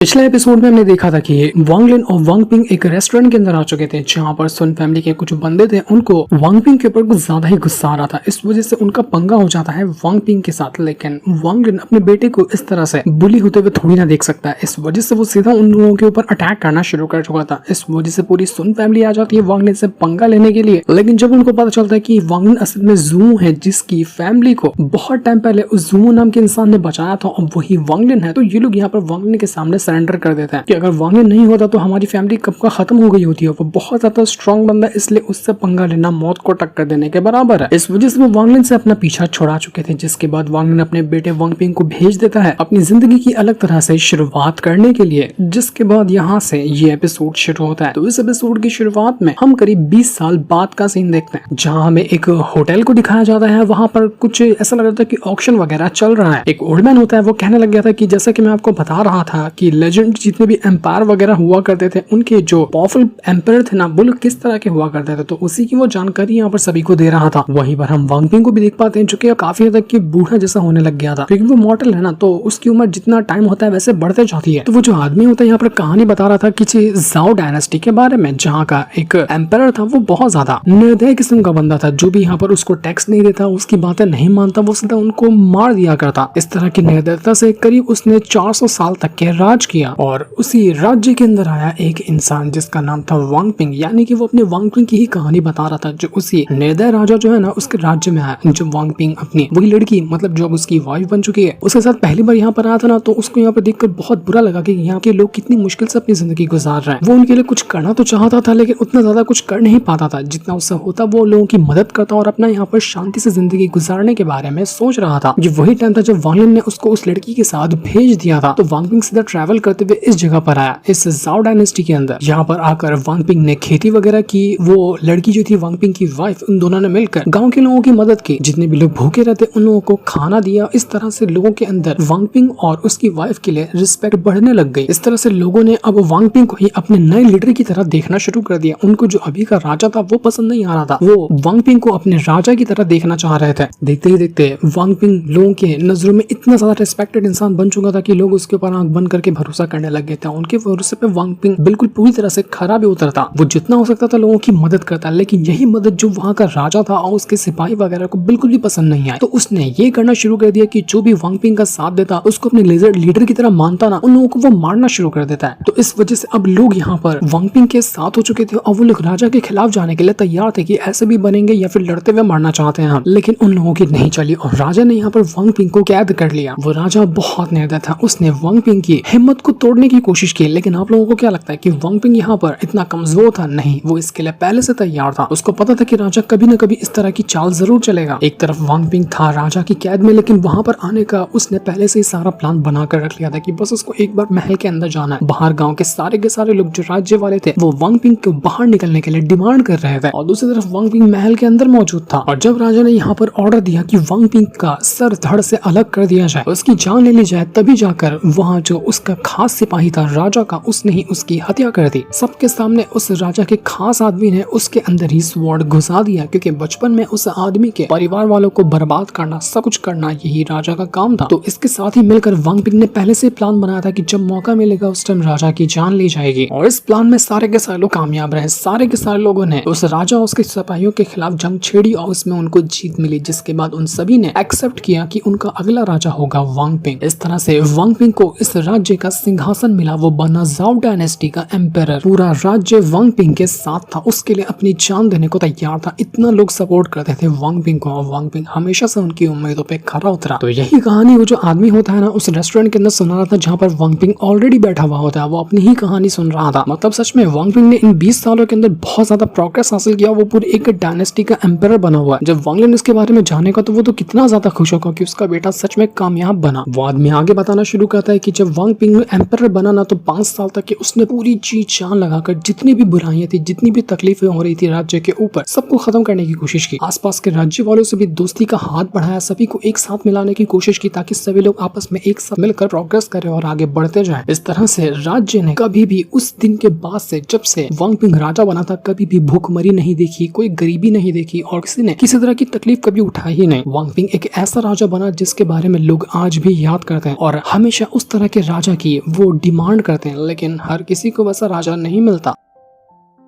पिछले एपिसोड में हमने देखा था कि वांगलिन और वांगपिंग एक रेस्टोरेंट के अंदर आ चुके थे जहां पर सुन फैमिली के कुछ बंदे थे। उनको वांगपिंग के ऊपर कुछ ज्यादा ही गुस्सा आ रहा था, इस वजह से उनका पंगा हो जाता है वांगपिंग के साथ। लेकिन वांगलिन अपने बेटे को इस तरह से बुली होते हुए थोड़ी ना देख सकता है, इस वजह से वो सीधा उन लोगों के ऊपर अटैक करना शुरू कर चुका था। इस वजह से पूरी सुन फैमिली आ जाती है वांगलिन से पंगा लेने के लिए। लेकिन जब उनको पता चलता है कि वांगलिन असल में जूमो है, जिसकी फैमिली को बहुत टाइम पहले उस जूमो नाम के इंसान ने बचाया था और वही वांगलिन है, तो ये लोग यहाँ पर वांगलिन के सामने सरेंडर कर देते हैं कि अगर वांगलिन नहीं होता तो हमारी फैमिली कब का खत्म हो गई होती है। वो बहुत ज्यादा स्ट्रॉन्ग बंदा, इसलिए उससे पंगा लेना मौत को टक्कर देने के बराबर है। इस वजह से वो वांगलिन से अपना पीछा छुड़ा चुके थे, जिसके बाद वांगलिन अपने बेटे वांगपिंग को भेज देता है अपनी जिंदगी की अलग तरह से शुरुआत करने के लिए। जिसके बाद यहाँ से ये एपिसोड शुरू होता है। तो इस एपिसोड की शुरुआत में हम करीब 20 साल बाद का सीन देखते हैं, जहाँ हमें एक होटल को दिखाया जाता है। वहाँ पर कुछ ऐसा लग रहा था कि ऑक्शन वगैरह चल रहा है। एक ओल्ड मैन होता है, वो कहने लग गया था कि जैसा कि मैं आपको बता रहा था कि लेजेंड जितने भी एम्पायर वगैरह हुआ करते थे, उनके जो पावरफुल एम्पायर थे ना, वो लोग किस तरह के हुआ करते थे, तो उसी की वो जानकारी यहाँ पर सभी को दे रहा था। वहीं पर हम वांगपिंग को भी देख पाते हैं, जो कि काफी हद तक कि बूढ़ा जैसा होने लग गया था, क्योंकि वो मॉर्टल है ना, तो उसकी उम्र जितना टाइम होता है वैसे बढ़ते जाती है। तो वो जो आदमी होता है यहाँ पर कहानी बता रहा था किसी जाओ डायनेस्टी के बारे में, जहाँ का एक एम्पायर था, वो बहुत ज्यादा निर्दय किस्म का बंदा था। जो भी यहाँ पर उसको टैक्स नहीं देता, उसकी बातें नहीं मानता, वो सीधा उनको मार दिया करता। इस तरह की निर्दयता से करीब उसने 400 साल तक के राज किया। और उसी राज्य के अंदर आया एक इंसान जिसका नाम था वांगपिंग, यानी कि वो अपने वांगपिंग की ही कहानी बता रहा था, जो उसी निर्दय राजा जो है ना, उसके राज्य में आया। जो वांगपिंग अपनी वही लड़की, मतलब जो उसकी वाइफ बन चुकी है, उसके साथ पहली बार यहाँ पर आया था ना, तो उसको यहाँ पर देखकर बहुत बुरा लगा कि यहाँ के लोग कितनी मुश्किल से अपनी जिंदगी गुजार रहे हैं। वो उनके लिए कुछ करना तो चाहता था, लेकिन उतना ज्यादा कुछ कर नहीं पाता था। जितना उससे होता वो लोगों की मदद करता और अपना यहाँ पर शांति से जिंदगी गुजारने के बारे में सोच रहा था। ये वही टाइम था जब वांगलिन ने उसको उस लड़की के साथ भेज दिया था। तो वांगपिंग सीधा ट्रैवल करते हुए इस जगह पर आया, इस जाओ डायनेस्टी के अंदर। यहाँ पर आकर वांगपिंग ने खेती वगैरह की। वो लड़की जो थी वांगपिंग की वाइफ, उन दोनों ने मिलकर गांव के लोगों की मदद की। जितने भी लोग भूखे रहते उन लोगों को खाना दिया। इस तरह से लोगों के अंदर वांगपिंग और उसकी वाइफ के लिए रिस्पेक्ट बढ़ने लग गई। इस तरह से लोगों ने अब वांगपिंग को ही अपने नए लीडर की तरह देखना शुरू कर दिया। उनको जो अभी का राजा था वो पसंद नहीं आ रहा था, वो वांगपिंग को अपने राजा की तरह देखना चाह रहे थे। देखते ही देखते वांगपिंग लोगों के नजरों में इतना ज्यादा रिस्पेक्टेड इंसान बन चुका था कि लोग उसके ऊपर आंख बंद करके भरोसा करने लग गए थे। उनके भरोसे पे वांगपिंग बिल्कुल पूरी तरह से खरा भी उतरता। वो जितना हो सकता था लोगों की मदद करता, लेकिन यही मदद जो वहाँ का राजा था और उसके सिपाही वगैरह को बिल्कुल भी पसंद नहीं आई। तो उसने ये करना शुरू कर दिया कि जो भी वांगपिंग का साथ देता, उसको अपने लीडर की तरह मानता ना, उन लोगों को वो मारना शुरू कर देता है। तो इस वजह से अब लोग यहाँ पर वांगपिंग के साथ हो चुके थे और वो लोग राजा के खिलाफ जाने के लिए तैयार थे कि ऐसे भी बनेंगे या फिर लड़ते हुए मारना चाहते हैं हम। लेकिन उन लोगों की नहीं चली और राजा ने यहाँ पर वांगपिंग को कैद कर लिया। वो राजा बहुत निर्दय था, उसने वांगपिंग की हिम्मत को तोड़ने की कोशिश की। लेकिन आप लोगों को क्या लगता है कि वांगपिंग यहाँ पर इतना कमजोर था? नहीं, वो इसके लिए पहले से तैयार था। उसको पता था कि राजा कभी न कभी इस तरह की चाल जरूर चलेगा। एक तरफ वांगपिंग था राजा की कैद में, लेकिन वहां पर आने का उसने पहले से ही सारा प्लान बना कर रख लिया था कि बस उसको एक बार महल के अंदर जाना है। बाहर गांव के सारे लोग जो राज्य वाले थे वो वांगपिंग को बाहर निकलने के लिए डिमांड कर रहे थे, और दूसरी तरफ वांगपिंग महल के अंदर मौजूद था। और जब राजा ने यहाँ पर ऑर्डर दिया कि वांगपिंग का सर धड़ से अलग कर दिया जाए, उसकी जान ले ली जाए, तभी जाकर वहाँ जो उसका खास सिपाही था राजा का, उसने ही उसकी हत्या कर दी। सबके सामने उस राजा के खास आदमी ने उसके अंदर ही स्वॉर्ड घुसा दिया, क्योंकि बचपन में उस आदमी के परिवार वालों को बर्बाद करना, सब कुछ करना यही राजा का काम था। तो इसके साथ ही मिलकर वांगपिंग ने पहले से प्लान बनाया था कि जब मौका मिलेगा उस टाइम राजा की जान ली जाएगी। और इस प्लान में सारे के सारे लोग कामयाब रहे। सारे के सारे लोगों ने उस राजा और उसके सिपाहियों के खिलाफ जंग छेड़ी और उसमें उनको जीत मिली, जिसके बाद उन सभी ने एक्सेप्ट किया कि उनका अगला राजा होगा वांगपिंग। इस तरह से वांगपिंग को इस राज्य का सिंहासन मिला। वो बना जाओ डायनेस्टी का एम्पायर। पूरा राज्य वांगपिंग के साथ था, उसके लिए अपनी जान देने को तैयार था। इतना लोग सपोर्ट करते थे वांगपिंग को और वांगपिंग हमेशा से उनकी उम्मीदों पे खरा उतरा। तो यही कहानी वो जो आदमी होता है ना, उस रेस्टोरेंट के अंदर सुना रहा था, जहाँ पर वांगपिंग ऑलरेडी बैठा हुआ होता है। वो अपनी ही कहानी सुन रहा था। मतलब सच में वांगपिंग ने इन 20 सालों के अंदर बहुत ज्यादा प्रोग्रेस हासिल किया। वो पूरी एक डायनेस्टी का एम्पायर बना हुआ है। जब वांगलिन इसके बारे में जानेगा तो वो तो कितना ज्यादा खुश होगा कि उसका बेटा सच में कामयाब बना। वो आदमी आगे बताना शुरू करता है कि जब वांगपिंग एम्पायर बना ना, तो 5 साल तक के उसने पूरी जी जान लगाकर जितनी भी बुराइयां थी, जितनी भी तकलीफें हो रही थी राज्य के ऊपर, सबको खत्म करने की कोशिश की। आसपास के राज्य वालों से भी दोस्ती का हाथ बढ़ाया, सभी को एक साथ मिलाने की कोशिश की, ताकि सभी लोग आपस में एक साथ मिलकर प्रोग्रेस करें और आगे बढ़ते जाएं। इस तरह से राज्य ने कभी भी उस दिन के बाद से, जब से वांगपिंग राजा बना था, कभी भी भूखमरी नहीं देखी, कोई गरीबी नहीं देखी और किसी ने किसी तरह की तकलीफ कभी उठाई ही नहीं। वांगपिंग एक ऐसा राजा बना जिसके बारे में लोग आज भी याद करते हैं और हमेशा उस तरह के राजा की की वो डिमांड करते हैं, लेकिन हर किसी को वैसा राजा नहीं मिलता।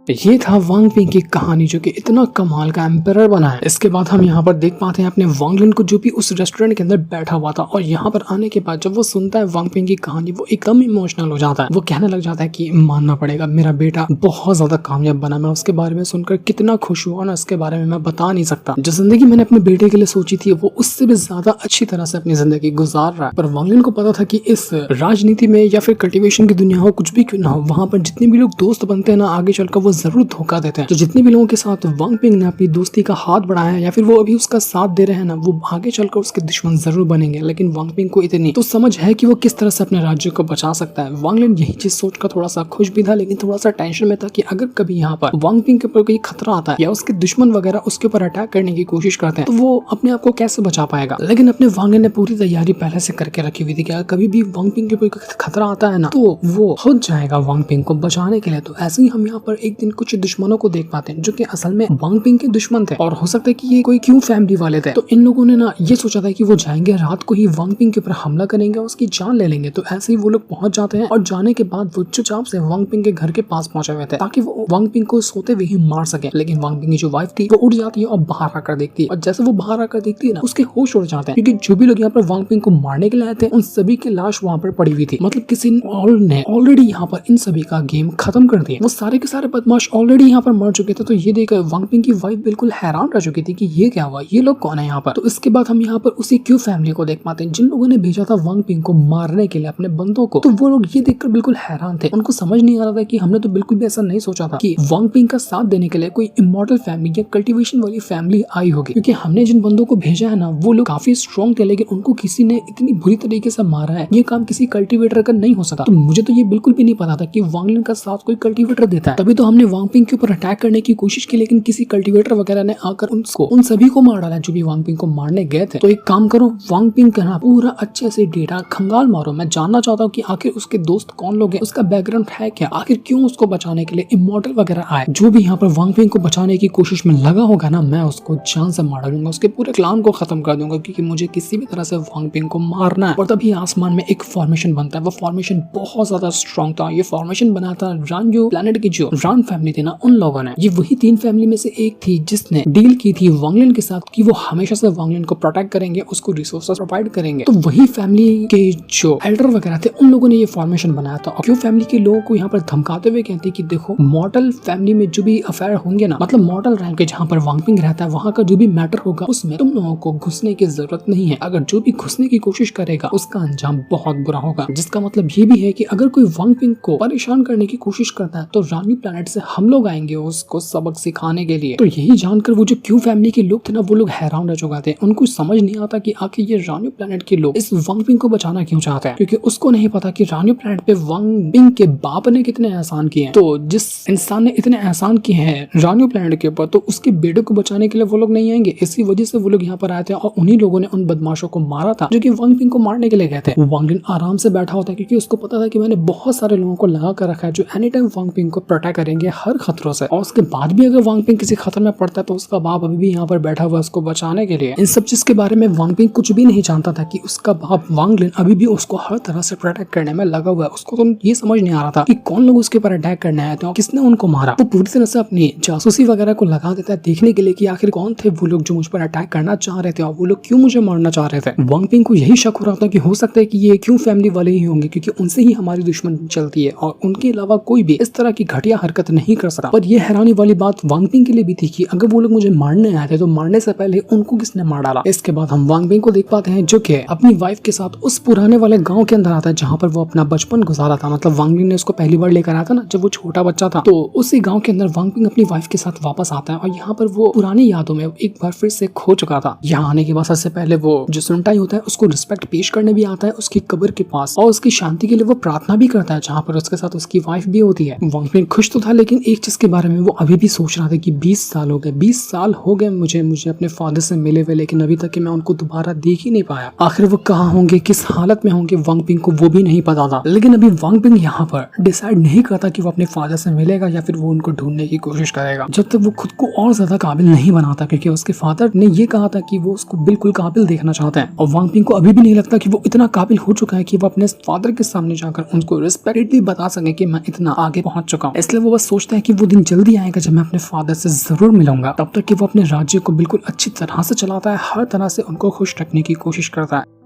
ये था वांग पिंग की कहानी जो कि इतना कमाल का एम्परर बना है। इसके बाद हम यहाँ पर देख पाते हैं अपने वांग लिन को, जो भी उस रेस्टोरेंट के अंदर बैठा हुआ था, और यहाँ पर आने के बाद जब वो सुनता है वांग पिंग की कहानी, वो एकदम इमोशनल हो जाता है। वो कहने लग जाता है कि मानना पड़ेगा, मेरा बेटा बहुत ज्यादा कामयाब बना, मैं उसके बारे में सुनकर कितना खुश हुआ ना, उसके बारे में मैं बता नहीं सकता। जो जिंदगी मैंने अपने बेटे के लिए सोची थी वो उससे भी ज्यादा अच्छी तरह से अपनी जिंदगी गुजार रहा है। पर वांग लिन को पता था कि इस राजनीति में या फिर कल्टीवेशन की दुनिया हो, कुछ भी क्यों ना हो, वहाँ पर जितने भी लोग दोस्त बनते हैं ना, आगे चलकर वो जरूर धोखा देते हैं। तो जितने भी लोगों के साथ वांग पिंग ने अपनी दोस्ती का हाथ बढ़ाया है या फिर वो अभी उसका साथ दे रहे हैं ना, वो आगे चलकर उसके दुश्मन जरूर बनेंगे। लेकिन वांग पिंग को इतनी तो समझ है कि वो किस तरह से अपने राज्य को बचा सकता है। वांग लिन यही चीज सोचकर थोड़ा सा खुश भी था, लेकिन थोड़ा सा टेंशन में था कि अगर कभी यहाँ पर वांग पिंग के ऊपर कोई खतरा आता है या उसके दुश्मन वगैरह उसके ऊपर अटैक करने की कोशिश करते हैं, तो वो अपने आप को कैसे बचा पाएगा। लेकिन अपने वांग लिन ने पूरी तैयारी पहले से करके रखी हुई थी कि कभी भी वांग पिंग के ऊपर खतरा आता है ना, तो वो खुद जाएगा वांग पिंग को बचाने के लिए। तो ऐसे ही हम यहाँ पर एक दिन कुछ दुश्मनों को देख पाते हैं जो कि असल में वांग पिंग के दुश्मन थे, और हो सकता है कि ये कोई क्यू फैमिली वाले थे। तो इन लोगों ने ना ये सोचा था कि वो जाएंगे रात को ही वांग पिंग के ऊपर हमला करेंगे, उसकी जान ले लेंगे। तो ऐसे ही वो लोग पहुंच जाते हैं, और जाने के बाद वो चुपचाप से वांग पिंग के घर के पास पहुंचे हुए थे ताकि वो वांग पिंग को सोते हुए ही मार सके। लेकिन वांग पिंग की जो वाइफ थी वो उठ जाती है और बाहर आकर देखती है, और जैसे वो बाहर आकर देखती है ना, उसके होश उड़ जाते हैं, क्योंकि जो भी लोग यहाँ पर वांग पिंग को मारने के लिए आए थे उन सभी की लाश वहाँ पर पड़ी हुई थी। मतलब किसी ने ऑलरेडी यहाँ पर इन सभी का गेम खत्म कर दिया। वो सारे के सारे बदमाश ऑलरेडी यहाँ पर मर चुके थे। तो ये देखकर वांग पिंग की वाइफ बिल्कुल हैरान रह चुकी थी कि ये क्या हुआ, ये लोग कौन है यहाँ पर। तो इसके बाद हम यहाँ पर उसी क्यू फैमिली को देख पाते हैं जिन लोगों ने भेजा था वांग पिंग को मारने के लिए अपने बंदों को। तो वो लोग ये देखकर बिल्कुल हैरान थे, उनको समझ नहीं आ रहा था कि हमने तो बिल्कुल भी ऐसा नहीं सोचा था कि वांग पिंग का साथ देने के लिए कोई इमॉर्टल फैमिली या कल्टीवेशन वाली फैमिली आई होगी, क्योंकि हमने जिन बंदों को भेजा है ना वो लोग काफी स्ट्रॉन्ग थे, लेकिन उनको किसी ने इतनी बुरी तरीके से मारा है, ये काम किसी कल्टीवेटर का नहीं हो सकता। तो मुझे तो ये बिल्कुल भी नहीं पता था कि वांग लिन का साथ कोई कल्टीवेटर देता है। तभी तो हमने वांग पिंग के ऊपर अटैक करने की कोशिश की, लेकिन किसी कल्टीवेटर वगैरह ने आकर उन सभी को मार डाला जो भी वांग पिंग को मारने गए थे। तो एक काम करो, वांग पिंग का ना पूरा अच्छे से डेटा खंगाल मारो। मैं जानना चाहता हूँ कि आखिर उसके दोस्त कौन लोग हैं, उसका बैकग्राउंड है क्या, आखिर क्यों उसको बचाने के लिए इमॉर्टल वगैरह आए। जो भी यहाँ पर वांग पिंग को बचाने की कोशिश में लगा होगा ना, मैं उसको जान से मार डालूंगा, उसके पूरे क्लान को खत्म कर दूंगा, क्योंकि मुझे किसी भी तरह से वांग पिंग को मारना है। और तभी आसमान में एक फॉर्मेशन बनता है। वो फॉर्मेशन बहुत ज्यादा स्ट्रॉन्ग था। ये फॉर्मेशन बना था रानजो प्लेनेट की जो रान फैमिली थी ना, उन लोगों ने। ये वही 3 फैमिली में से एक थी जिसने डील की थी वांग लिन के साथ कि वो हमेशा से वांग लिन को प्रोटेक्ट करेंगे, उसको रिसोर्सेस प्रोवाइड करेंगे। तो वही फैमिली के जो एल्डर वगैरह थे उन लोगों ने ये फॉर्मेशन बनाया था। और क्यों फैमिली के लोगों को यहाँ पर धमकाते हुए कहते कि देखो, मॉर्टल फैमिली में जो भी अफेयर होंगे ना, मतलब मॉर्टल रैंक के जहाँ पर वांग पिंग रहता है, वहाँ का जो भी मैटर होगा उसमें तुम लोगों को घुसने की जरूरत नहीं है। अगर जो भी घुसने की कोशिश करेगा उसका अंजाम बहुत बुरा होगा। जिसका मतलब ये भी है कि अगर कोई वांग पिंग को परेशान करने की कोशिश करता है तो रानी प्लेनेट से हम लोग आएंगे उसको सबक सिखाने के लिए। तो यही जानकर वो जो क्यू फैमिली के लोग थे ना, वो लोग हैरान रह चुके थे। उनको समझ नहीं आता कि आखिर ये रानी प्लेनेट के लोग इस वांग पिंग को बचाना क्यों चाहते हैं, क्योंकि उसको नहीं पता कि रानी प्लेनेट पे वांग पिंग के बाप ने कितने एहसान किए हैं। तो जिस इंसान ने इतने एहसान किए हैं रानी प्लेनेट के ऊपर, तो उसके बेटे को बचाने के लिए वो लोग नहीं आएंगे। इसी वजह से वो लोग यहाँ पर आए थे, और उन्हीं लोगों ने उन बदमाशों को मारा था जो कि वांग पिंग को मारने के लिए गए थे। वांग लिन आराम से बैठा होता है, क्योंकि उसको पता था कि मैंने बहुत सारे लोगों को लगा कर रखा है जो एनी टाइम वांग पिंग को प्रोटेक्ट करेंगे हर खतरों से। और उसके बाद भी अगर वांग पिंग किसी खतरे में पड़ता है तो उसका बाप अभी भी यहाँ पर बैठा हुआ उसको बचाने के लिए। इन सब चीज के बारे में वांग पिंग कुछ भी नहीं जानता था कि उसका बाप वांग लिन अभी भी उसको हर तरह से प्रोटेक्ट करने में लगा हुआ है। उसको तो ये समझ नहीं आ रहा था कि कौन लोग उसके ऊपर अटैक करने आए थे और किसने उनको मारा। वो पूरी तरह से अपनी जासूसी वगैरह को लगा देता है देखने के लिए कि आखिर कौन थे वो लोग जो मुझ पर अटैक करना चाह रहे थे और वो लोग क्यों मुझे मारना चाह रहे थे। वांग पिंग को यही शक हो रहा था कि हो सकता है कि ये क्यों फैमिली वाले ही होंगे, क्योंकि उनसे ही हमारी दुश्मन चलती है और उनके अलावा कोई भी इस तरह की घटिया हरकत नहीं कर सकता। पर यह हैरानी वाली बात वांग पिंग के लिए भी थी कि अगर वो लोग मुझे मारने आए थे तो मारने से पहले उनको किसने मार डाला। इसके बाद हम वांग पिंग को देख पाते हैं जो कि अपनी वाइफ के साथ उस पुराने वाले गांव के अंदर आता है जहाँ पर वो अपना बचपन गुजारा था। मतलब वांग लिन ने उसको पहली बार लेकर आया था ना, जब वो छोटा बच्चा था। तो उसी गांव के अंदर वांग पिंग अपनी वाइफ के साथ वापस आता है और यहाँ पर वो पुरानी यादों में एक बार फिर से खो चुका था। यहाँ आने के बाद सबसे पहले वो जो सुनटाई होता है उसको रिस्पेक्ट पेश करने भी आता है उसकी कब्र के पास, और उसकी शांति के लिए वो प्रार्थना भी करता है जहाँ पर उसके साथ उसकी वाइफ भी होती है। वांग पिंग खुश तो था, लेकिन एक चीज के बारे में वो अभी भी सोच रहा था कि 20 साल हो गए, 20 साल हो गए मुझे अपने फादर से मिले हुए, लेकिन अभी तक कि मैं उनको दोबारा देख ही नहीं पाया। आखिर वो कहाँ होंगे, किस हालत में होंगे, वांग पिंग को वो भी नहीं पता था। लेकिन अभी वांग पिंग यहाँ पर डिसाइड नहीं करता कि वो अपने फादर से मिलेगा या फिर वो उनको ढूंढने की कोशिश करेगा, जब तक वो खुद को और ज्यादा काबिल नहीं बनाता, क्योंकि उसके फादर ने ये कहा था कि वो उसको बिल्कुल काबिल देखना चाहते हैं। और वांग पिंग को अभी भी नहीं लगता कि वो इतना काबिल हो चुका है कि वो अपने फादर के सामने जाकर उनको रिस्पेक्टली बता सके कि मैं इतना आगे पहुंच चुका हूँ। इसलिए वो बस सोचता है कि वो दिन जल्दी आएगा जब मैं अपने फादर से जरूर मिलूंगा। तब तक कि वो अपने राज्य को बिल्कुल अच्छी तरह से चलाता है, हर तरह से उनको खुश रखने की कोशिश करता है।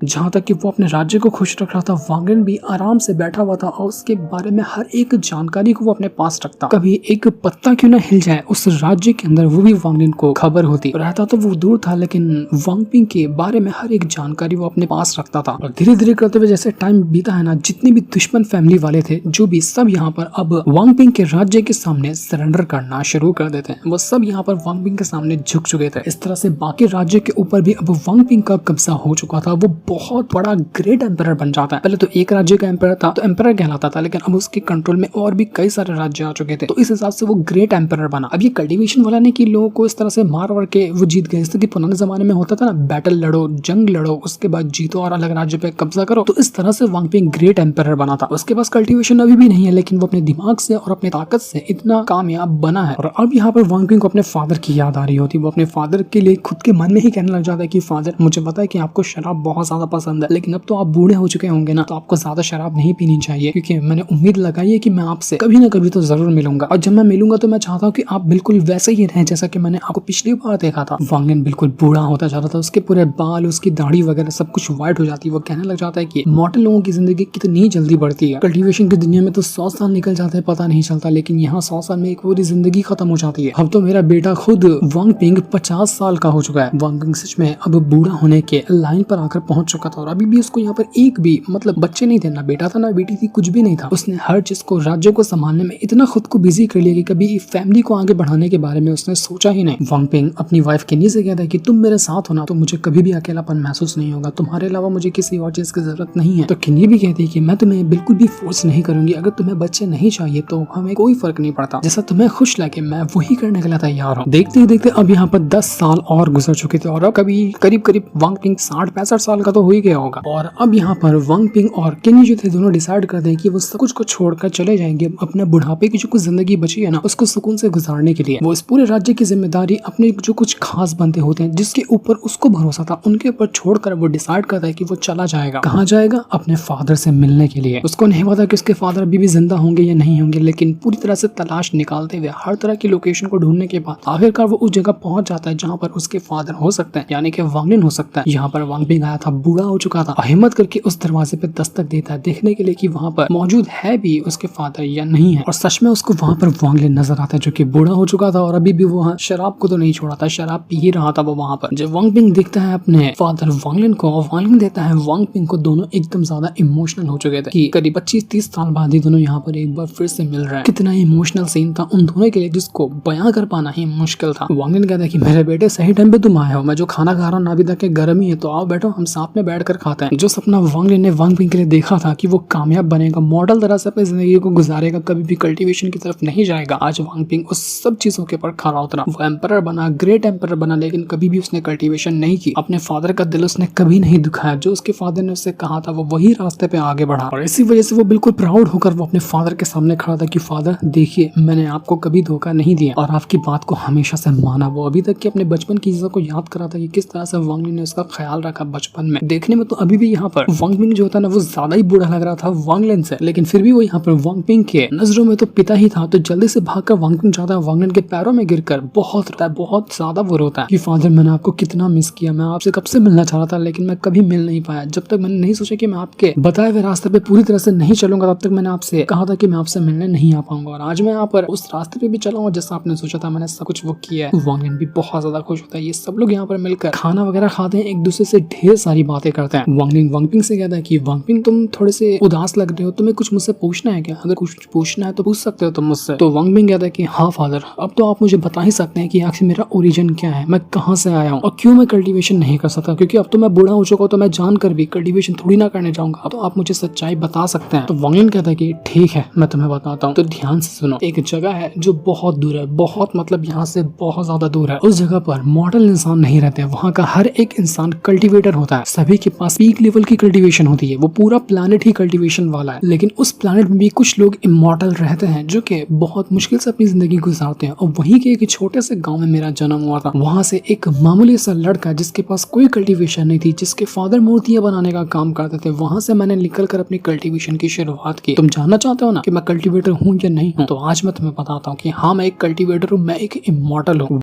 जहाँ तक कि वो अपने राज्य को खुश रख रहा था, वांगलिन भी आराम से बैठा हुआ था और उसके बारे में हर एक जानकारी को वो अपने पास रखता। कभी एक पत्ता क्यों ना हिल जाए उस राज्य के अंदर, वो भी वांगलिन को खबर होती। रहता तो वो दूर था, लेकिन वांग पिंग के बारे में हर एक जानकारी वो अपने पास रखता था। और धीरे धीरे करते हुए जैसे टाइम बीता है ना, जितने भी दुश्मन फैमिली वाले थे, जो भी सब यहाँ पर अब वांग पिंग के राज्य के सामने सरेंडर करना शुरू कर देते हैं। वो सब यहाँ पर वांग पिंग के सामने झुक चुके थे। इस तरह से बाकी राज्य के ऊपर भी अब वांग पिंग का कब्जा हो चुका था। वो बहुत बड़ा ग्रेट एम्परर बन जाता है। पहले तो एक राज्य का एम्परर था तो एम्परर कहलाता था, लेकिन अब उसके कंट्रोल में और भी कई सारे राज्य आ चुके थे, तो इस हिसाब से वो ग्रेट एम्परर बना। अब ये कल्टीवेशन वाला नहीं कि लोगों को इस तरह से मार वार के वो जीत गए, जैसे कि पुराने जमाने में होता था ना, बैटल लड़ो, जंग लड़ो, उसके बाद जीतो और अलग राज्य पे कब्जा करो। तो इस तरह से वांग पिंग ग्रेट एम्परर बना था। उसके पास कल्टीवेशन अभी भी नहीं है, लेकिन वो अपने दिमाग से और अपने ताकत से इतना कामयाब बना है। और अब यहाँ पर वांग पिंग को अपने फादर की याद आ रही होती। वो अपने फादर के लिए खुद के मन में ही कहने लग जाता है कि फादर, मुझे पता है कि आपको शराब बहुत ज्यादा पसंद है, लेकिन अब तो आप बूढ़े हो चुके होंगे ना, तो आपको ज्यादा शराब नहीं पीनी चाहिए, क्योंकि मैंने उम्मीद लगाई है कि मैं आपसे कभी ना कभी तो जरूर मिलूंगा। और जब मैं मिलूंगा तो मैं चाहता हूँ कि आप बिल्कुल वैसे ही रहें जैसा कि मैंने आपको पिछली बार देखा था। वांगलिन बिल्कुल बूढ़ा होता जा रहा था, उसके पूरे बाल, उसकी दाढ़ी वगैरह सब कुछ व्हाइट हो जाती है। वो कहने लग जाता है कि मॉडर्न लोगों की जिंदगी कितनी जल्दी बढ़ती है। कल्टीवेशन की दुनिया में तो 100 साल निकल जाते हैं, पता नहीं चलता, लेकिन यहाँ 100 साल में एक पूरी जिंदगी खत्म हो जाती है। अब तो मेरा बेटा खुद वांग पिंग 50 साल का हो चुका है। वांग पिंग सच में अब बूढ़ा होने के लाइन पर आकर पहुंच चुका था, और अभी भी उसको यहाँ पर एक भी मतलब बच्चे नहीं थे, ना बेटा था ना बेटी थी, कुछ भी नहीं था। उसने हर चीज को, राज्य को संभालने में इतना खुद को बिजी कर लिया कि कभी फैमिली को आगे बढ़ाने के बारे में उसने सोचा ही नहीं। वांग पिंग अपनी वाइफ किन्नी से कहता है कि तुम मेरे साथ हो ना तो मुझे कभी भी अकेलापन महसूस नहीं होगा, तुम्हारे अलावा मुझे किसी और चीज की जरूरत नहीं है। तो किन्नी भी कहती है कि मैं तुम्हें बिल्कुल भी फोर्स नहीं करूंगी, अगर तुम्हें बच्चे नहीं चाहिए तो हमें कोई फर्क नहीं पड़ता, जैसा तुम्हें खुश लगे मैं वही करने के लिए तैयार हूँ। देखते ही देखते अब यहाँ पर 10 साल और गुजर चुके थे, और अब कभी करीब करीब वांग पिंग 60-65 साल का तो हो ही गया होगा। और अब यहाँ पर वांग पिंग और किन्नी जो थे दोनों डिसाइड करते हैं कि वो सब कुछ को छोड़कर चले जाएंगे, अपने बुढ़ापे की जो कुछ जिंदगी बची है ना उसको सुकून से गुजारने के लिए। वो इस पूरे राज्य की जिम्मेदारी अपने जो कुछ खास बंदे होते हैं जिसके ऊपर उसको भरोसा था उनके ऊपर छोड़कर वो डिसाइड करता है कि वो चला जाएगा। कहाँ जाएगा? अपने फादर से मिलने के लिए। उसको नहीं पता कि उसके फादर अभी भी जिंदा होंगे या नहीं होंगे, लेकिन पूरी तरह से तलाश निकालते हुए हर तरह की लोकेशन को ढूंढने के बाद आखिरकार वो उस जगह पहुंच जाता है जहाँ पर उसके फादर हो सकते हैं, यानी कि वांगलिन हो सकता है। यहाँ पर वांग पिंग आया था, बूढ़ा हो चुका था, हिम्मत करके उस दरवाजे पे दस्तक देता है देखने के लिए कि वहाँ पर मौजूद है भी उसके फादर या नहीं है। और सच में उसको वहाँ पर वांगलिन नजर आता है जो कि बूढ़ा हो चुका था और अभी भी वो शराब को तो नहीं छोड़ा था, शराब पी ही रहा था वो वहाँ पर। जब वांग पिंग देखता है अपने फादर वांगलिन को और वांगलिन देता है वांग पिंग को, दोनों एकदम ज्यादा इमोशनल हो चुके थे कि करीब 25-30 साल बाद ही दोनों यहाँ पर एक बार फिर से मिल रहे हैं। कितना इमोशनल सीन था उन दोनों के लिए जिसको बयां कर पाना ही मुश्किल था। वांगलिन कहता है कि मेरे बेटे सही टाइम पे तुम आए हो, मैं जो खाना खा रहा हूँ ना अभी तक गर्म ही है, तो आओ बैठो हम साथ में बैठ कर खाते हैं। जो सपना वांगलिन ने वांग पिंग के लिए देखा था कि वो कामयाब बनेगा, मॉडल तरह से अपनी जिंदगी को गुजारेगा, कभी भी कल्टीवेशन की तरफ नहीं जाएगा, आज वांग पिंग उस सब चीजों के ऊपर खरा उतरा। वो एम्परर बना, ग्रेट एम्परर बना, लेकिन कभी भी उसने कल्टीवेशन नहीं की। अपने फादर का दिल उसने कभी नहीं दुखाया, जो उसके फादर ने उससे कहा था वो वही रास्ते पे आगे बढ़ा। और इसी वजह से वो बिल्कुल प्राउड होकर वो अपने फादर के सामने खड़ा था कि फादर देखिए मैंने आपको कभी धोखा नहीं दिया और आपकी बात को हमेशा से माना। वो अभी तक की अपने बचपन की चीजों को याद करा था कि किस तरह से वांगलिन ने उसका ख्याल रखा बचपन में। देखने में तो अभी भी यहाँ पर वांग पिंग जो होता ना वो ज्यादा ही बूढ़ा लग रहा था वांगलिन से, लेकिन फिर भी वो यहाँ पर वांग पिंग के नजरों में तो पिता ही था। तो जल्दी से भागकर वांग पिंग जाता है, वांगलिन के पैरों में गिरकर बहुत रोता है, बहुत ज्यादा वो रोता है कि फादर मैंने आपको कितना मिस किया, मैं आपसे कब से मिलना चाह रहा था लेकिन मैं कभी मिल नहीं पाया। जब तक मैंने नहीं सोचा कि मैं आपके बताए हुए रास्ते पे पूरी तरह से नहीं चलूंगा तब तक मैंने आपसे कहा था कि मैं आपसे मिलने नहीं आ पाऊंगा, और आज मैं यहाँ पर उस रास्ते पे भी चला हूँ जैसा आपने सोचा था, मैंने सब कुछ वो किया है। वांगलिन भी बहुत ज्यादा खुश होता है। ये सब लोग यहाँ पर मिलकर खाना वगैरह खाते हैं, एक दूसरे से ढेर सारी बातें करते हैं। वांगलिन वांगपिंग से कहता है कि वांगपिंग तुम थोड़े से उदास लग रहे हो, तुम्हें कुछ मुझसे पूछना है क्या? अगर कुछ पूछना है तो पूछ सकते हो तुम मुझसे। तो वांगपिंग कहता है कि हाँ फादर, अब तो आप मुझे बता ही सकते हैं कि आखिर मेरा ओरिजिन क्या है, मैं कहाँ से आया हूँ और क्यों मैं कल्टीवेशन नहीं कर सकता, क्योंकि अब तो मैं बूढ़ा हो चुका हूँ, तो मैं जानकर भी कल्टीवेशन थोड़ी ना करने जाऊंगा, तो आप मुझे सच्चाई बता सकते हैं। तो वांगलिन कहता है कि ठीक है, मैं तुम्हें बताता हूँ। तो ध्यान से सुनो, एक जगह है जो बहुत दूर है, बहुत मतलब यहाँ से बहुत ज्यादा दूर है। उस जगह पर मॉडल इंसान नहीं रहते, वहाँ का हर एक इंसान कल्टीवेटर होता है, सभी के पास पीक लेवल की कल्टीवेशन होती है, वो पूरा प्लैनेट ही कल्टीवेशन वाला है। लेकिन उस प्लैनेट में भी कुछ लोग इमॉर्टल रहते हैं जो कि बहुत मुश्किल से अपनी जिंदगी गुजारते हैं। और वहीं के एक छोटे से गांव में मेरा जन्म हुआ था। वहां से एक मामूली सा लड़का जिसके पास कोई कल्टीवेशन नहीं थी, जिसके फादर मूर्तियां बनाने का काम करते थे, वहां से मैंने निकल कर अपनी कल्टीवेशन की शुरुआत की। तुम जानना चाहते हो ना कि मैं कल्टीवेटर हूँ या नहीं हूँ? तो आज मैं तुम्हें बताता हूँ कि हाँ, मैं एक कल्टीवेटर हूँ, मैं एक इमॉर्टल हूँ।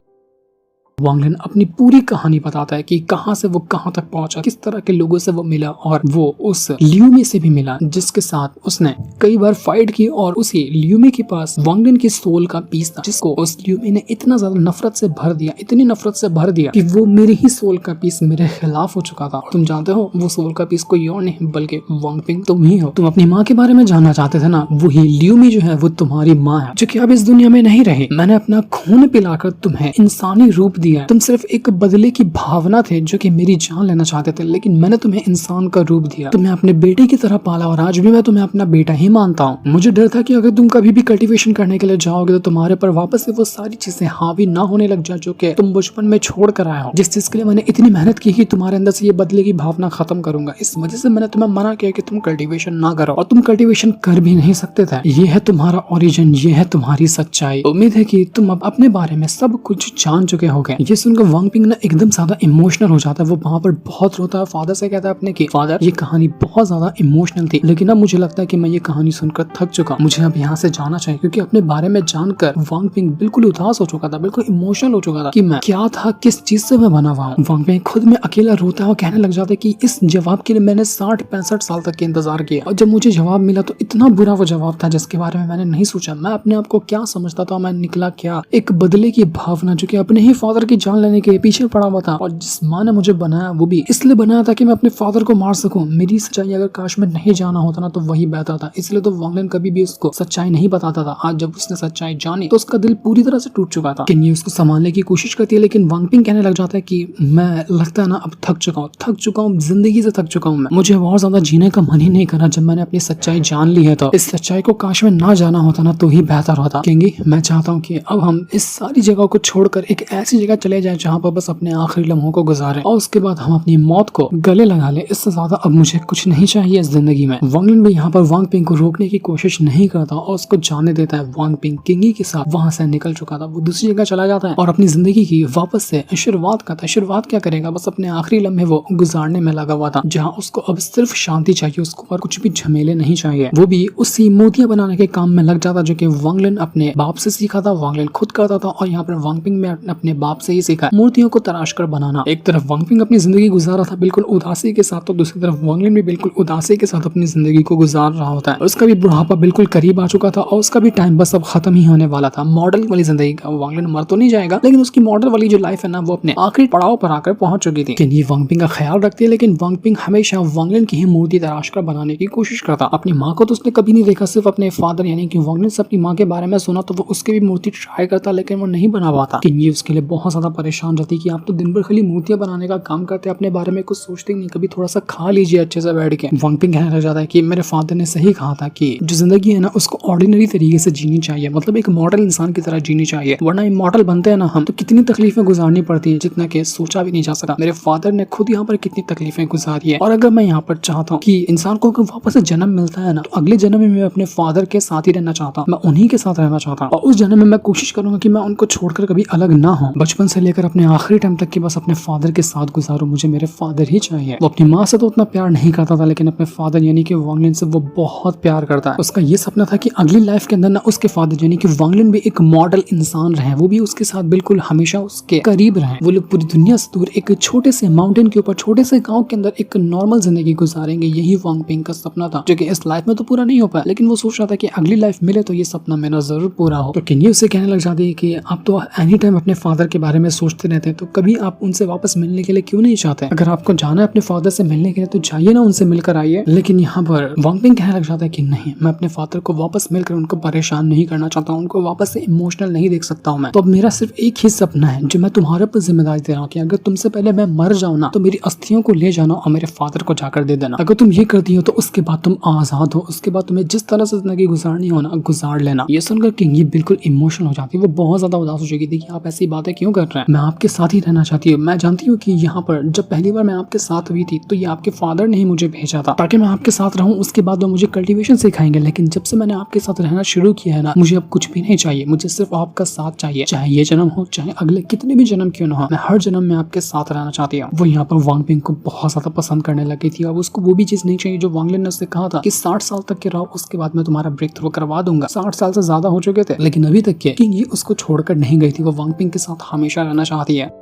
वांगलिन अपनी पूरी कहानी बताता है कि कहां से वो कहां तक पहुंचा, किस तरह के लोगों से वो मिला, और वो उस ल्यूमी से भी मिला जिसके साथ उसने कई बार फाइट की, और उसी ल्यूमी के पास वांगलिन की सोल का पीस था, जिसको उस ल्यूमी ने इतना ज्यादा नफरत से भर दिया, इतनी नफरत से भर दिया कि वो मेरे ही सोल का पीस मेरे खिलाफ हो चुका था। और तुम जानते हो वो सोल का पीस कोई और नहीं बल्कि वांगपिंग तुम ही हो। तुम अपनी माँ के बारे में जानना चाहते थे ना, वही ल्यूमी जो है वो तुम्हारी माँ है, जो कि अब इस दुनिया में नहीं रही। मैंने अपना खून पिलाकर तुम्हें इंसानी रूप दिया। तुम सिर्फ एक बदले की भावना थे जो कि मेरी जान लेना चाहते थे, लेकिन मैंने तुम्हें इंसान का रूप दिया, तुम्हें अपने बेटे की तरह पाला, और आज भी मैं तुम्हें अपना बेटा ही मानता हूँ। मुझे डर था कि अगर तुम कभी भी कल्टीवेशन करने के लिए जाओगे तो तुम्हारे पर वापस से वो सारी चीजें हावी ना होने लग जाए जो कि तुम बचपन में छोड़ कर आए हो, जिस चीज के लिए मैंने इतनी मेहनत की कि तुम्हारे अंदर से ये बदले की भावना खत्म करूंगा। इस वजह से मैंने तुम्हें मना किया कि तुम कल्टीवेशन ना करो, और तुम कल्टीवेशन कर भी नहीं सकते थे। ये है तुम्हारा ओरिजिन, ये है तुम्हारी सच्चाई। उम्मीद है कि तुम अब अपने बारे में सब कुछ जान चुके होगे। ये सुनकर वांगपिंग ना एकदम ज्यादा इमोशनल हो जाता है, वो वहाँ पर बहुत रोता है, फादर से कहता है अपने कि फादर ये कहानी बहुत ज्यादा इमोशनल थी, लेकिन अब मुझे लगता है कि मैं ये कहानी सुनकर थक चुका, मुझे अब यहाँ से जाना चाहिए। क्योंकि अपने बारे में जानकर वांगपिंग बिल्कुल उदास हो चुका था, बिल्कुल इमोशनल हो चुका था कि मैं क्या था, किस चीज से मैं बना हुआ हूँ। वांगपिंग खुद में अकेला रोता है और कहने लग जाता है कि इस जवाब के लिए मैंने 60-65 साल तक इंतजार किया, और जब मुझे जवाब मिला तो इतना बुरा वो जवाब था जिसके बारे में मैंने नहीं सोचा। मैं अपने आप को क्या समझता था, मैं निकला क्या, एक बदले की भावना जो कि अपने ही फादर की जान लेने के पीछे पड़ा हुआ था। और जिस माँ ने मुझे बनाया वो भी इसलिए बनाया था कि मैं अपने फादर को मार सकूं। मेरी सच्चाई अगर काश में नहीं जाना होता ना तो वही बेहतर था, इसलिए तो वांगलिन कभी भी उसको सच्चाई नहीं बताता था। आज जब उसने सच्चाई जानी तो उसका दिल पूरी तरह से टूट चुका था। किन्नी उसको संभालने की कोशिश करती है, लेकिन वांगपिंग कहने लग जाता है कि मैं लगता है ना अब थक चुका हूँ, जिंदगी से थक चुका हूँ मैं, मुझे और ज्यादा जीने का मन ही नहीं करा। जब मैंने अपनी सच्चाई जान ली है तो इस सच्चाई को काश में ना जाना होता ना तो ही बेहतर होता। किंगी मैं चाहता हूँ कि अब हम इस सारी जगह को छोड़कर एक ऐसी जगह चले जाए जहाँ पर बस अपने आखिरी लम्हों को गुजारे, और उसके बाद हम अपनी मौत को गले लगा ले। इससे ज्यादा अब मुझे कुछ नहीं चाहिए इस जिंदगी में। वांगलिन भी यहाँ पर वांगपिंग को रोकने की कोशिश नहीं करता और उसको जाने देता है। वांगपिंग किंगी के साथ वहां से निकल चुका था, वो दूसरी जगह चला जाता है और अपनी जिंदगी की वापस से शुरुआत करता है। शुरुआत क्या करेगा, बस अपने आखिरी लम्हे वो गुजारने में लगा हुआ था, जहाँ उसको अब सिर्फ शांति चाहिए, उसको और कुछ भी झमेले नहीं चाहिए। वो भी उसी मोतियां बनाने के काम में लग जाता जो कि वांगलिन अपने बाप से सीखा था, वांगलिन खुद करता था, और यहाँ पर वांगपिंग में अपने बाप से ही सीखा मूर्तियों को तराश कर बनाना। एक तरफ वांगपिंग अपनी जिंदगी गुजार रहा था बिल्कुल उदासी के साथ, तो दूसरी तरफ वांगलिन भी बिल्कुल उदासी के साथ अपनी जिंदगी को गुजार रहा होता है। उसका भी बुढ़ापा बिल्कुल करीब आ चुका था और उसका भी टाइम बस अब खत्म ही होने वाला था। मॉडल वाली जिंदगी का वांगलिन मर तो नहीं जाएगा, लेकिन उसकी मॉडल वाली जो लाइफ है ना वो अपने आखिरी पड़ाव पर आकर पहुंच चुकी थी। ये वांगपिंग का ख्याल रखती है, लेकिन वांगपिंग हमेशा वांगलिन की ही मूर्ति तराश कर बनाने की कोशिश करता। अपनी माँ को तो उसने कभी नहीं देखा, सिर्फ अपने फादर यानी कि वांगलिन से अपनी माँ के बारे में सुना तो वो उसकी भी मूर्ति ट्राई करता, लेकिन वो नहीं बना पाता। ये उसके लिए बहुत ज्यादा परेशान रहती कि आप तो दिन भर खाली मूर्तियां बनाने का काम करते, अपने बारे में कुछ सोचते नहीं, कभी थोड़ा सा खा लीजिए अच्छे से बैठ के। वांगपिंग कहने लग जाता है कि मेरे फादर ने सही कहा था कि जो जिंदगी है ना उसको ऑर्डिनरी तरीके से जीनी चाहिए, मतलब एक मॉडल इंसान की तरह जीनी चाहिए, वरना इमॉर्टल बनते हैं ना हम तो कितनी तकलीफें गुजारनी पड़ती है जितना कि सोचा भी नहीं जा सकता। मेरे फादर ने खुद यहाँ पर कितनी तकलीफें गुजारी है, और अगर मैं यहाँ पर चाहता हूँ कि इंसान को वापस से जन्म मिलता है ना तो अगले जन्म में मैं अपने फादर के साथ ही रहना चाहता हूँ, मैं उन्हीं के साथ रहना चाहता हूँ, और उस जन्म में मैं कोशिश करूंगा कि मैं उनको छोड़कर कभी अलग ना हूँ। बचपन से लेकर अपने आखिरी टाइम तक की बस अपने फादर के साथ गुजारूं, मुझे मेरे फादर ही चाहिए। वो अपनी माँ से तो उतना प्यार नहीं करता था, लेकिन अपने फादर यानी कि वांगलिन से वो बहुत प्यार करता है। उसका ये सपना था कि अगली लाइफ के अंदर ना उसके फादर यानी कि वांगलिन भी एक मॉडल इंसान रहे, वो भी उसके साथ बिल्कुल हमेशा उसके करीब रहे। वो लोग पूरी दुनिया से दूर एक छोटे से माउंटेन के ऊपर छोटे से गांव के अंदर एक नॉर्मल जिंदगी गुजारेंगे। यही वांग पिंग का सपना था, जो कि इस लाइफ में तो पूरा नहीं हो पाया, लेकिन वो सोच रहा था कि अगली लाइफ मिले तो ये सपना मेरा जरूर पूरा हो। तो किन्ही उससे कहने लग जाती है कि आप तो एनी टाइम अपने फादर के बारे में सोचते रहते हैं, तो कभी आप उनसे वापस मिलने के लिए क्यों नहीं चाहते? अगर आपको जाना है अपने फादर से मिलने के लिए तो जाइए ना, उनसे मिलकर आइए। लेकिन यहाँ पर वांग पिंग कहने लग जाता है कि नहीं, मैं अपने फादर को वापस मिलकर उनको परेशान नहीं करना चाहता हूँ, उनको वापस से इमोशनल नहीं देख सकता हूँ मैं। तो अब मेरा सिर्फ एक ही सपना है जो मैं तुम्हारे ऊपर जिम्मेदारी दे रहा हूँ कि अगर तुमसे पहले मैं मर जाऊँ ना तो मेरी अस्थियों को ले जाना और मेरे फादर को जाकर दे देना। अगर तुम ये करती हो तो उसके बाद तुम आजाद हो, उसके बाद तुम्हें जिस तरह से जिंदगी गुजारनी हो ना गुजार लेना। ये सुनकर किंग ये बिल्कुल इमोशनल हो जाती है, वो बहुत ज्यादा उदास हो चुकी थी कि आप ऐसी बातें क्यों कर रहे हैं, मैं आपके साथ ही रहना चाहती हूँ। मैं जानती हूँ कि यहाँ पर जब पहली बार मैं आपके साथ हुई थी तो ये आपके फादर ने ही मुझे भेजा था ताकि मैं आपके साथ रहूँ, उसके बाद वो मुझे कल्टीवेशन सिखाएंगे। लेकिन जब से मैंने आपके साथ रहना शुरू किया है ना, मुझे अब कुछ भी नहीं चाहिए, मुझे सिर्फ आपका साथ चाहिए, चाहे ये जन्म हो चाहे अगले कितने भी जन्म क्यों ना हो, मैं हर जन्म में आपके साथ रहना चाहती हूँ। वो यहाँ पर वांग पिंग को बहुत ज्यादा पसंद करने लगी थी। अब उसको वो भी चीज नहीं चाहिए जो वांगलिन ने उससे कहा था कि 60 साल तक के रहो, उसके बाद मैं तुम्हारा ब्रेक थ्रू करवा दूंगा। 60 साल से ज्यादा हो चुके थे, लेकिन अभी तक किंग ये उसको छोड़कर नहीं गई थी। वो वांग पिंग के साथ हमेशा रहना चाहती है।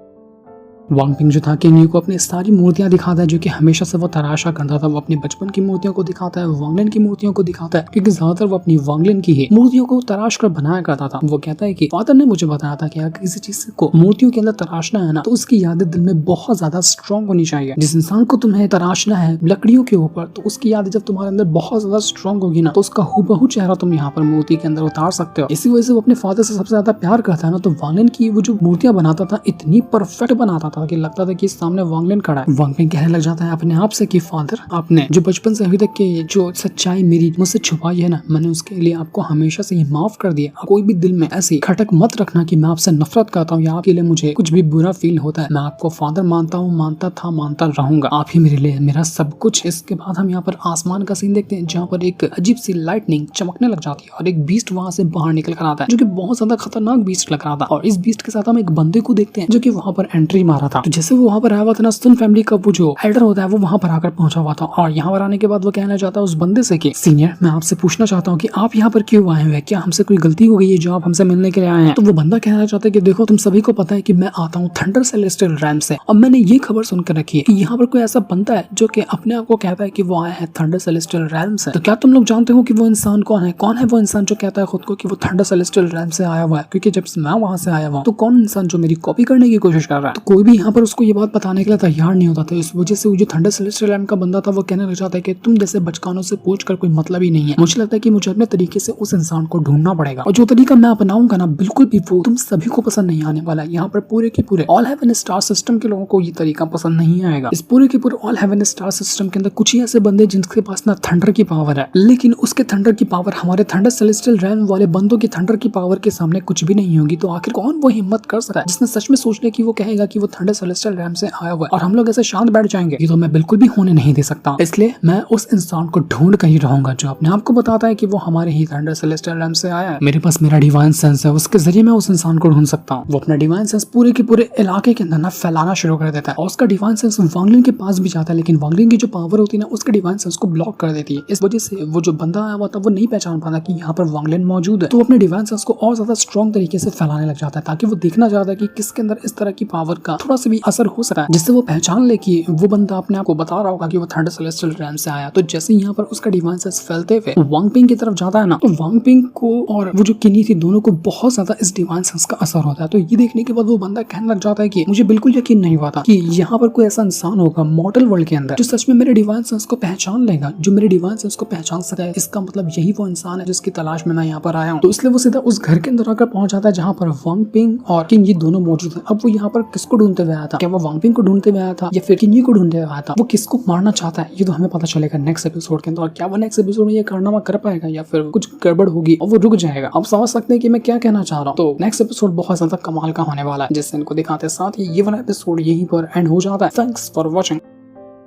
वांग पिंग जो था किंग को अपनी सारी मूर्तियां दिखाता है जो कि हमेशा से वो तराशा करता था। वो अपनी बचपन की मूर्तियों को दिखाता है, वांगलिन की मूर्तियों को दिखाता है, क्योंकि ज्यादातर वो अपनी वांगलिन की ही मूर्तियों को तराश कर बनाया करता था। वो कहता है कि फादर ने मुझे बताया था कि अगर किसी चीज को मूर्तियों के अंदर तराशना है ना तो उसकी यादें दिल में बहुत ज्यादा स्ट्रॉन्ग होनी चाहिए। जिस इंसान को तुम्हें तराशना है लकड़ियों के ऊपर, तो उसकी यादें जब तुम्हारे अंदर बहुत ज्यादा स्ट्रॉन्ग होगी ना तो उसका हूबहू चेहरा तुम यहाँ पर मूर्ति के अंदर उतार सकते हो। इसी वजह से वो अपने फादर से सबसे ज्यादा प्यार करता है ना, तो वांगलिन की वो जो मूर्तियां बनाता था इतनी परफेक्ट बनाता था कि लगता था कि सामने वांगलिन खड़ा है। वांग पिंग कहने लग जाता है अपने आप से कि फादर, आपने जो बचपन से अभी तक की जो सच्चाई मेरी मुझसे छुपाई है ना, मैंने उसके लिए आपको हमेशा से ही माफ कर दिया। कोई भी दिल में ऐसी खटक मत रखना कि मैं आपसे नफरत करता हूँ या आपके लिए मुझे कुछ भी बुरा फील होता है। मैं आपको फादर मानता हूँ, मानता था, मानता रहूंगा। आप ही मेरे लिए मेरा सब कुछ। इसके बाद हम यहाँ पर आसमान का सीन देखते हैं जहाँ पर एक अजीब सी लाइटनिंग चमकने लग जाती है और एक बीस्ट वहाँ से बाहर निकल कर आता है जो कि बहुत ज्यादा खतरनाक बीस्ट लग रहा था। और इस बीस्ट के साथ हम एक बंदे को देखते हैं जो कि वहाँ पर एंट्री मारा था। तो जैसे वो वहाँ पर आया हुआ था ना, सुन फैमिली का वो जो एल्डर होता है वो वहाँ पर आकर पहुंचा हुआ था। और यहाँ पर आने के बाद वो कहना चाहता है उस बंदे से कि सीनियर, मैं आपसे पूछना चाहता हूँ कि आप यहाँ पर क्यों आए हुए, क्या हमसे कोई गलती हो गई है जो आप हमसे मिलने के लिए आए हैं? तो वो बंदा कहना चाहता है कि देखो, तुम सभी को पता है कि मैं आता हूँ थंडर सेलेस्टियल रैम से। अब मैंने ये खबर सुनकर रखी है कि यहाँ पर कोई ऐसा बंदा है जो कि अपने आप को कहता है कि वो आया है थंडर सेलेस्टियल रैम से। तो क्या तुम लोग जानते हो कि वो इंसान कौन है? कौन है वो इंसान जो कहता है खुद को कि वो थंडर सेलेस्टियल रैम से आया हुआ है? क्योंकि जब मैं वहां से आया हुआ तो कौन इंसान जो मेरी कॉपी करने की कोशिश कर रहा है? तो कोई भी यहाँ पर उसको ये बात बताने के लिए तैयार नहीं होता था। इस वजह से वो जो थंडर सेलेस्टियल रैम का बंदा था वो कहने लग जाता है कि तुम जैसे बचकानों से पूछकर कोई मतलब ही नहीं है। मुझे लगता है कि मुझे अपने तरीके से उस इंसान को ढूंढना पड़ेगा और जो तरीका मैं अपनाऊंगा ना, बिल्कुल भी वो तुम सभी को पसंद नहीं आने वाला है। यहाँ पर पूरे के पूरे ऑल हेवन स्टार सिस्टम के लोगों को ये तरीका पसंद नहीं आएगा। इस पूरे के पूरे ऑल हेवन स्टार सिस्टम के अंदर कुछ ही ऐसे बंदे जिनके पास ना थंडर की पावर है, लेकिन उसके थंडर की पावर हमारे थंडर सेलेस्टियल रैम वाले बंदों की थंडर की पावर के सामने कुछ भी नहीं होगी। तो आखिर कौन वो हिम्मत कर सकता है जिसने सच में सोच लिया कि वो कहेगा कि वो थंडर सेलेस्टियल रैम से आया हुआ है और हम लोग ऐसे शांत बैठ जाएंगे? ये तो मैं बिल्कुल भी होने नहीं दे सकता। इसलिए मैं उस इंसान को ढूंढ कर ही रहूंगा जो अपने आप को बताता है कि वो हमारे ही थंडर सेलेस्टियल रैम से आया है। मेरे पास मेरा डिवाइन सेंस है, उसके जरिए मैं उस इंसान को ढूंढ सकता हूँ। वो अपना डिवाइन सेंस पूरे के पूरे इलाके के अंदर ना फैलाना शुरू कर देता है और उसका डिवाइन सेंस वांगलिन के पास भी जाता है, लेकिन वांगलिन की जो पावर होती है ना उसके डिवाइन सेंस को ब्लॉक कर देती है। इस वजह से वो जो बंदा आया हुआ था वो नहीं पहचान पाता कि यहाँ पर वांगलिन मौजूद है। तो अपने डिवाइन सेंस को और ज्यादा स्ट्रॉन्ग तरीके से फैलाने लग जाता है ताकि वो देखना चाहता है कि किसके अंदर इस तरह की पावर का थोड़ा सा भी असर हो सकता है, जिससे वो पहचान ले कि वो बंदा अपने आप को बता रहा होगा कि वो थंडर सेलेस्टियल रैम से आया। तो जैसे यहाँ पर उसका डिवाइन सेंस फैलते हुए वांग पिंग की तरफ जाता है ना, तो वांग पिंग को और वो जो किन्ही थी दोनों को बहुत ज्यादा इस डिवाइन सेंस का असर होता है। तो ये देखने के बाद वो बंदा कहने लग जाता है कि मुझे बिल्कुल यकीन नहीं हुआ था कि यहाँ पर कोई ऐसा इंसान होगा मॉडल वर्ल्ड के अंदर जो सच में मेरे डिवाइन सेंस को पहचान लेगा, जो मेरे डिवाइन सेंस को पहचान सके। इसका मतलब यही वो इंसान है जिसकी तलाश में मैं यहाँ पर आया हूँ। तो इसलिए वो सीधा उस घर के अंदर आकर पहुंच जाता है जहाँ पर वांग पिंग और किंग ये दोनों मौजूद है। अब वो यहाँ पर किसको ढूंढते हुए आया था? क्या वो वांग पिंग को ढूंढते हुए आया था या फिर किन्ही को ढूंढते हुए आया था? वो किसको मारना चाहता है ये तो हमें पता चलेगा नेक्स्ट एपिसोड के अंदर। और क्या वो नेक्स्ट एपिसोड में ये कारनामा कर पाएगा या फिर कुछ गड़बड़ होगी और वो रुक जाएगा? आप समझ सकते हैं कि मैं क्या कहना चाह रहा हूँ। तो नेक्स्ट एपिसोड बहुत ज्यादा कमाल का होने वाला है जिससे इनको दिखाते हैं। साथ ही ये वाला एपिसोड यहीं पर एंड हो जाता है। Thanks for watching.